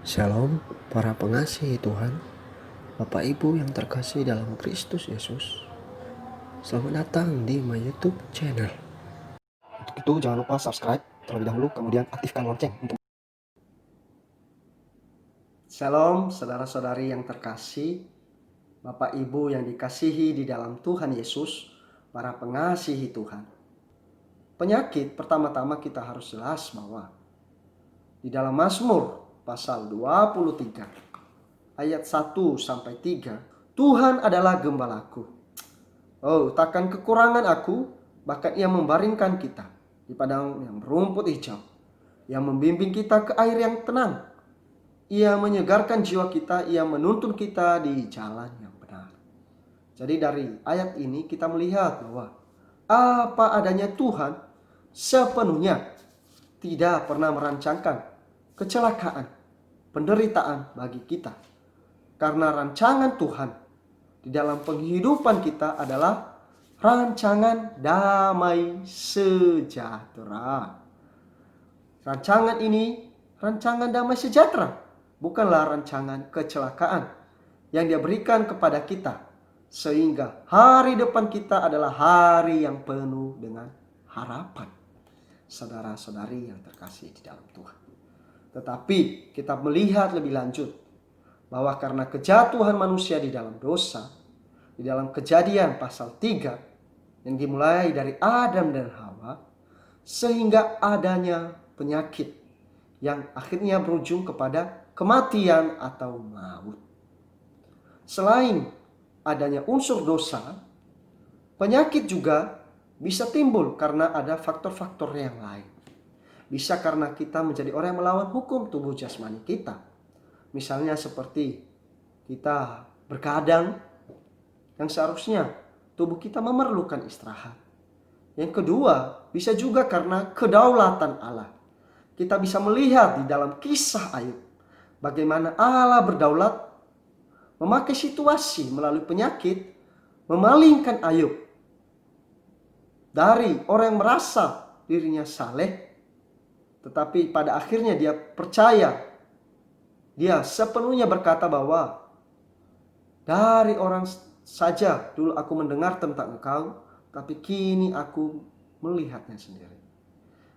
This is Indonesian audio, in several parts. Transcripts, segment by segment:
Shalom para pengasih Tuhan, Bapak Ibu yang terkasih dalam Kristus Yesus. Selamat datang di my YouTube channel. Untuk itu jangan lupa subscribe terlebih dahulu, kemudian aktifkan lonceng untuk Shalom saudara-saudari yang terkasih, Bapak Ibu yang dikasihi di dalam Tuhan Yesus, para pengasihi Tuhan. Penyakit pertama-tama kita harus jelas bahwa di dalam Mazmur pasal 23 ayat 1 sampai 3, Tuhan adalah gembalaku. Oh, takkan kekurangan aku, bahkan Ia membaringkan kita di padang yang berumput hijau, yang membimbing kita ke air yang tenang. Ia menyegarkan jiwa kita, Ia menuntun kita di jalan yang benar. Jadi dari ayat ini kita melihat bahwa apa adanya Tuhan sepenuhnya tidak pernah merancangkan kecelakaan, penderitaan bagi kita. Karena rancangan Tuhan di dalam penghidupan kita adalah rancangan damai sejahtera. Rancangan ini rancangan damai sejahtera, bukanlah rancangan kecelakaan yang Dia berikan kepada kita, sehingga hari depan kita adalah hari yang penuh dengan harapan. Saudara-saudari yang terkasih di dalam Tuhan. Tetapi kita melihat lebih lanjut bahwa karena kejatuhan manusia di dalam dosa, di dalam Kejadian pasal 3 yang dimulai dari Adam dan Hawa, sehingga adanya penyakit yang akhirnya berujung kepada kematian atau maut. Selain adanya unsur dosa, penyakit juga bisa timbul karena ada faktor-faktor yang lain. Bisa karena kita menjadi orang yang melawan hukum tubuh jasmani kita. Misalnya seperti kita berkadang yang seharusnya tubuh kita memerlukan istirahat. Yang kedua, bisa juga karena kedaulatan Allah. Kita bisa melihat di dalam kisah Ayub bagaimana Allah berdaulat memakai situasi melalui penyakit memalingkan Ayub dari orang yang merasa dirinya saleh, tetapi pada akhirnya dia percaya, dia sepenuhnya berkata bahwa dari orang saja dulu aku mendengar tentang engkau, tapi kini aku melihatnya sendiri.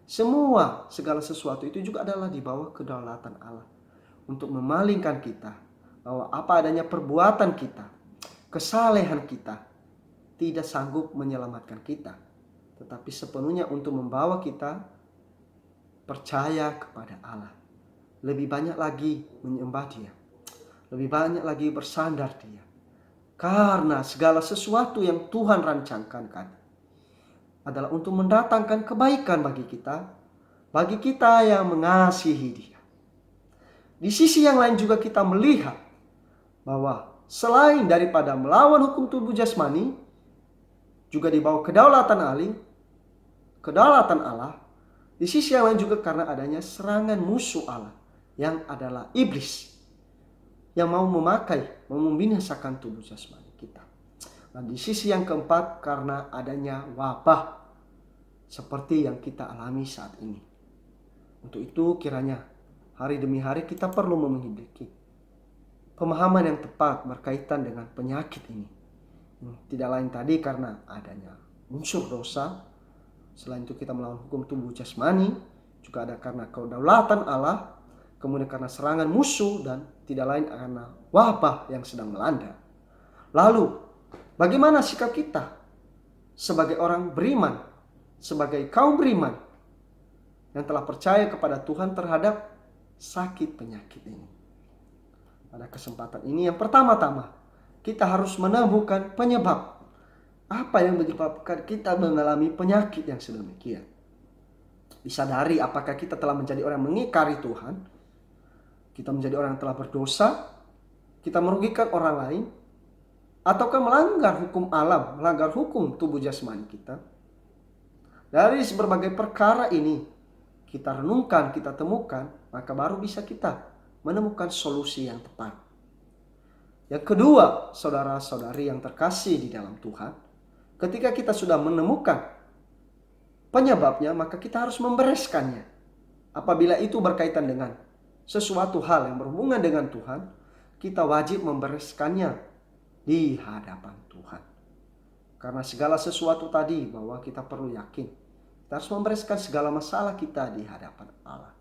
Segala sesuatu itu juga adalah di bawah kedaulatan Allah untuk memalingkan kita bahwa apa adanya perbuatan kita, kesalehan kita tidak sanggup menyelamatkan kita, tetapi sepenuhnya untuk membawa kita percaya kepada Allah. Lebih banyak lagi menyembah Dia, lebih banyak lagi bersandar Dia. Karena segala sesuatu yang Tuhan rancangkan adalah untuk mendatangkan kebaikan bagi kita yang mengasihi Dia. Di sisi yang lain juga kita melihat bahwa selain daripada melawan hukum tubuh jasmani, juga di bawah kedaulatan Allah, di sisi yang lain juga karena adanya serangan musuh Allah yang adalah iblis, yang mau membinasakan tubuh jasmani kita. Dan di sisi yang keempat karena adanya wabah seperti yang kita alami saat ini. Untuk itu kiranya hari demi hari kita perlu memiliki pemahaman yang tepat berkaitan dengan penyakit ini. Tidak lain tadi karena adanya unsur dosa. Selain itu kita melawan hukum tubuh jasmani, juga ada karena kedaulatan Allah, kemudian karena serangan musuh, dan tidak lain karena wabah yang sedang melanda. Lalu bagaimana sikap kita sebagai orang beriman, sebagai kaum beriman yang telah percaya kepada Tuhan terhadap sakit penyakit ini? Pada kesempatan ini yang pertama-tama kita harus menemukan penyebab. Apa yang menyebabkan kita mengalami penyakit yang sedemikian? Disadari apakah kita telah menjadi orang yang mengingkari Tuhan, kita menjadi orang yang telah berdosa, kita merugikan orang lain, ataukah melanggar hukum alam, melanggar hukum tubuh jasmani kita. Dari berbagai perkara ini kita renungkan, kita temukan, maka baru bisa kita menemukan solusi yang tepat. Yang kedua, saudara-saudari yang terkasih di dalam Tuhan, ketika kita sudah menemukan penyebabnya, maka kita harus membereskannya. Apabila itu berkaitan dengan sesuatu hal yang berhubungan dengan Tuhan, kita wajib membereskannya di hadapan Tuhan. Karena segala sesuatu tadi bahwa kita perlu yakin, kita harus membereskan segala masalah kita di hadapan Allah.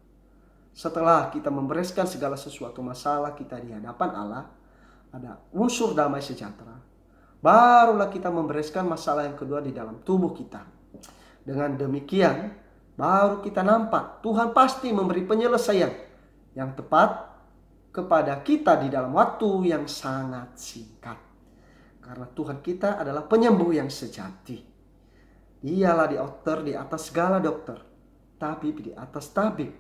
Setelah kita membereskan segala sesuatu masalah kita di hadapan Allah, ada unsur damai sejahtera. Barulah kita membereskan masalah yang kedua di dalam tubuh kita. Dengan demikian, baru kita nampak Tuhan pasti memberi penyelesaian yang tepat kepada kita di dalam waktu yang sangat singkat. Karena Tuhan kita adalah penyembuh yang sejati. Dialah dokter di atas segala dokter, tabib di atas tabib.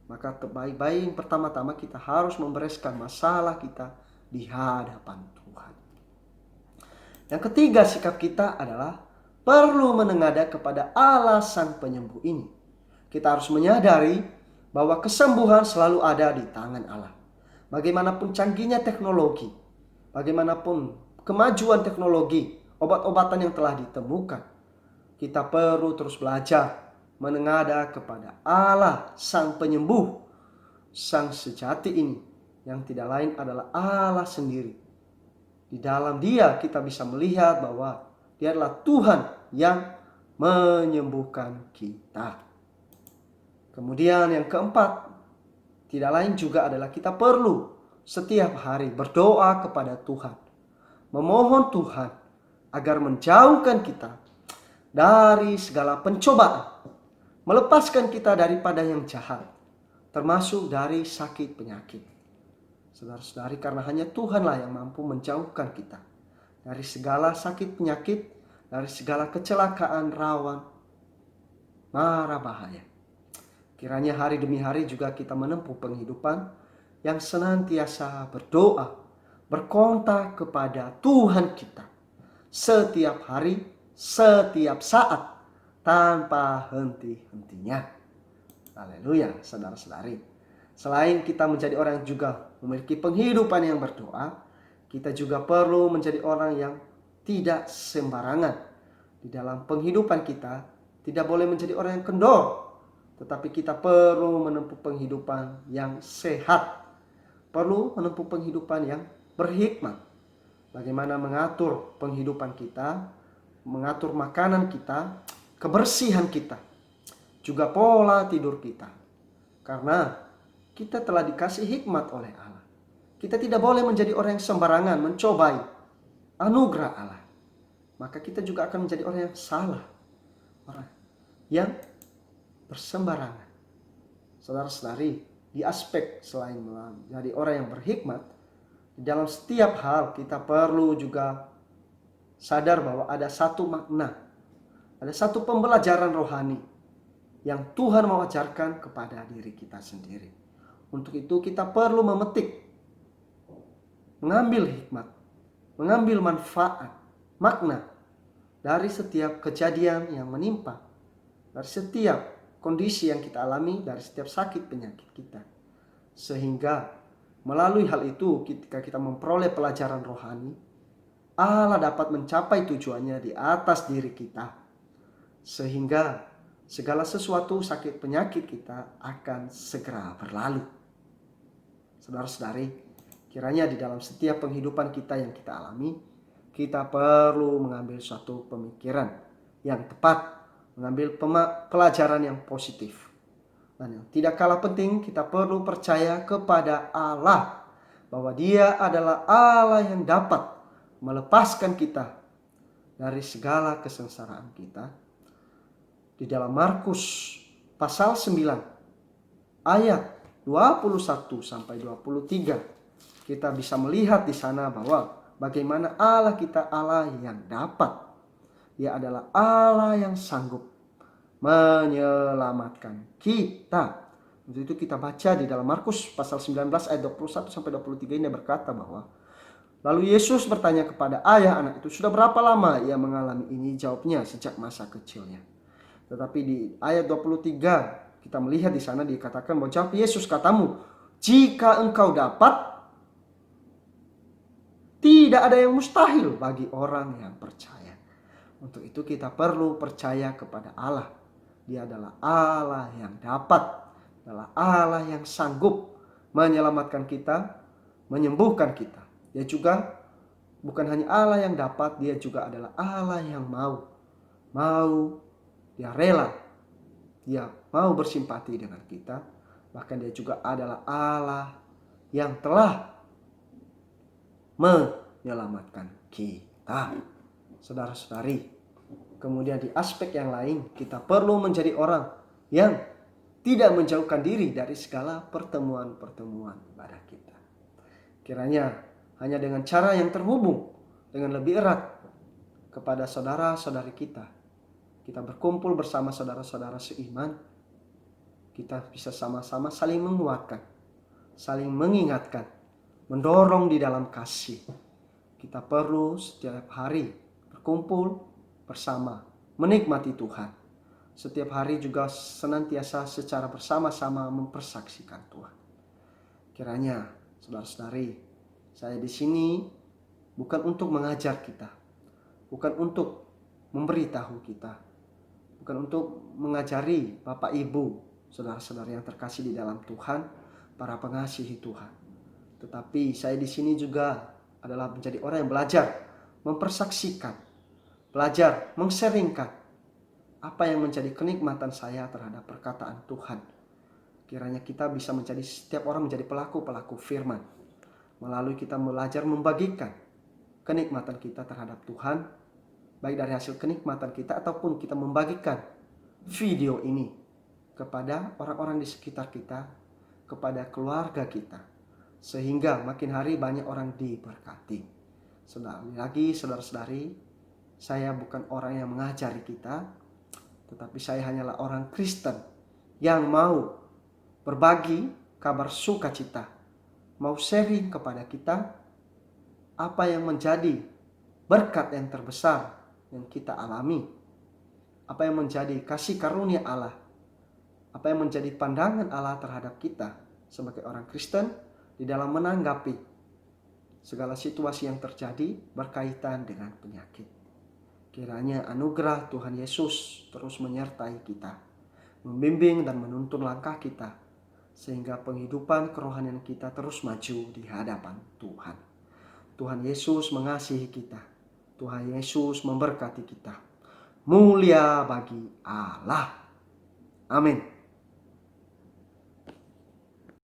Maka terbaik-baik yang pertama-tama kita harus membereskan masalah kita di hadapan Tuhan. Yang ketiga, sikap kita adalah perlu menengadah kepada Allah Sang Penyembuh ini. Kita harus menyadari bahwa kesembuhan selalu ada di tangan Allah. Bagaimanapun canggihnya teknologi, bagaimanapun kemajuan teknologi, obat-obatan yang telah ditemukan, kita perlu terus belajar menengadah kepada Allah Sang Penyembuh, Sang Sejati ini, yang tidak lain adalah Allah sendiri. Di dalam Dia kita bisa melihat bahwa Dia adalah Tuhan yang menyembuhkan kita. Kemudian yang keempat, tidak lain juga adalah kita perlu setiap hari berdoa kepada Tuhan. Memohon Tuhan agar menjauhkan kita dari segala pencobaan. Melepaskan kita daripada yang jahat, termasuk dari sakit penyakit. Saudara-saudari, karena hanya Tuhanlah yang mampu menjauhkan kita dari segala sakit penyakit, dari segala kecelakaan rawan, mara bahaya. Kiranya hari demi hari juga kita menempuh penghidupan yang senantiasa berdoa, berkontak kepada Tuhan kita setiap hari, setiap saat, tanpa henti-hentinya. Haleluya, saudara-saudari. Selain kita menjadi orang yang juga memiliki penghidupan yang berdoa, kita juga perlu menjadi orang yang tidak sembarangan. Di dalam penghidupan kita, tidak boleh menjadi orang yang kendor, tetapi kita perlu menempuh penghidupan yang sehat. Perlu menempuh penghidupan yang berhikmat. Bagaimana mengatur penghidupan kita, mengatur makanan kita, kebersihan kita, juga pola tidur kita. Karena kita telah dikasih hikmat oleh Allah. Kita tidak boleh menjadi orang yang sembarangan mencobai anugerah Allah. Maka kita juga akan menjadi orang yang salah, orang yang bersembarangan. Saudara-saudari, di aspek selain menjadi orang yang berhikmat, di dalam setiap hal kita perlu juga sadar bahwa ada satu makna, ada satu pembelajaran rohani yang Tuhan mau ajarkan kepada diri kita sendiri. Untuk itu kita perlu memetik, mengambil hikmat, mengambil manfaat, makna dari setiap kejadian yang menimpa, dari setiap kondisi yang kita alami, dari setiap sakit penyakit kita. Sehingga melalui hal itu ketika kita memperoleh pelajaran rohani, Allah dapat mencapai tujuannya di atas diri kita. Sehingga segala sesuatu sakit penyakit kita akan segera berlalu. Saudara-saudari, kiranya di dalam setiap penghidupan kita yang kita alami, kita perlu mengambil suatu pemikiran yang tepat, mengambil pelajaran yang positif. Dan yang tidak kalah penting, kita perlu percaya kepada Allah, bahwa Dia adalah Allah yang dapat melepaskan kita dari segala kesengsaraan kita. Di dalam Markus pasal 9 ayat 21 sampai 23, kita bisa melihat di sana bahwa bagaimana Allah kita Allah yang dapat. Dia adalah Allah yang sanggup menyelamatkan kita. Untuk itu kita baca di dalam Markus pasal 19 ayat 21 sampai 23 ini berkata bahwa lalu Yesus bertanya kepada ayah anak itu, sudah berapa lama ia mengalami ini? Jawabnya, sejak masa kecilnya. Tetapi di ayat 23 kita melihat di sana dikatakan bahwa jawab Yesus katamu, jika engkau dapat, tidak ada yang mustahil bagi orang yang percaya. Untuk itu kita perlu percaya kepada Allah. Dia adalah Allah yang dapat, adalah Allah yang sanggup, menyelamatkan kita, menyembuhkan kita. Dia juga bukan hanya Allah yang dapat, dia juga adalah Allah yang mau, dia rela, dia mau bersimpati dengan kita. Bahkan dia juga adalah Allah yang telah menyelamatkan kita. Saudara-saudari, kemudian di aspek yang lain, kita perlu menjadi orang yang tidak menjauhkan diri dari segala pertemuan-pertemuan ibadah kita. Kiranya hanya dengan cara yang terhubung dengan lebih erat kepada saudara-saudari kita berkumpul bersama saudara-saudara seiman, kita bisa sama-sama saling menguatkan, saling mengingatkan, mendorong di dalam kasih. Kita perlu setiap hari berkumpul bersama, menikmati Tuhan. Setiap hari juga senantiasa secara bersama-sama mempersaksikan Tuhan. Kiranya saudara-saudari, saya di sini bukan untuk mengajar kita, bukan untuk memberitahu kita, bukan untuk mengajari Bapak Ibu, saudara-saudara yang terkasih di dalam Tuhan, para pengasihi Tuhan. Tetapi saya di sini juga adalah menjadi orang yang belajar mempersaksikan, belajar meng-sharingkan apa yang menjadi kenikmatan saya terhadap perkataan Tuhan. Kiranya kita bisa menjadi, setiap orang menjadi pelaku-pelaku firman. Melalui kita belajar membagikan kenikmatan kita terhadap Tuhan, baik dari hasil kenikmatan kita ataupun kita membagikan video ini kepada orang-orang di sekitar kita, kepada keluarga kita, sehingga makin hari banyak orang diberkati. Saudara-saudari, saya bukan orang yang mengajari kita, tetapi saya hanyalah orang Kristen yang mau berbagi kabar sukacita, mau sharing kepada kita apa yang menjadi berkat yang terbesar yang kita alami, apa yang menjadi kasih karunia Allah, apa yang menjadi pandangan Allah terhadap kita sebagai orang Kristen di dalam menanggapi segala situasi yang terjadi berkaitan dengan penyakit. Kiranya anugerah Tuhan Yesus terus menyertai kita, membimbing dan menuntun langkah kita, sehingga penghidupan kerohanian kita terus maju di hadapan Tuhan. Tuhan Yesus mengasihi kita. Tuhan Yesus memberkati kita. Mulia bagi Allah. Amin.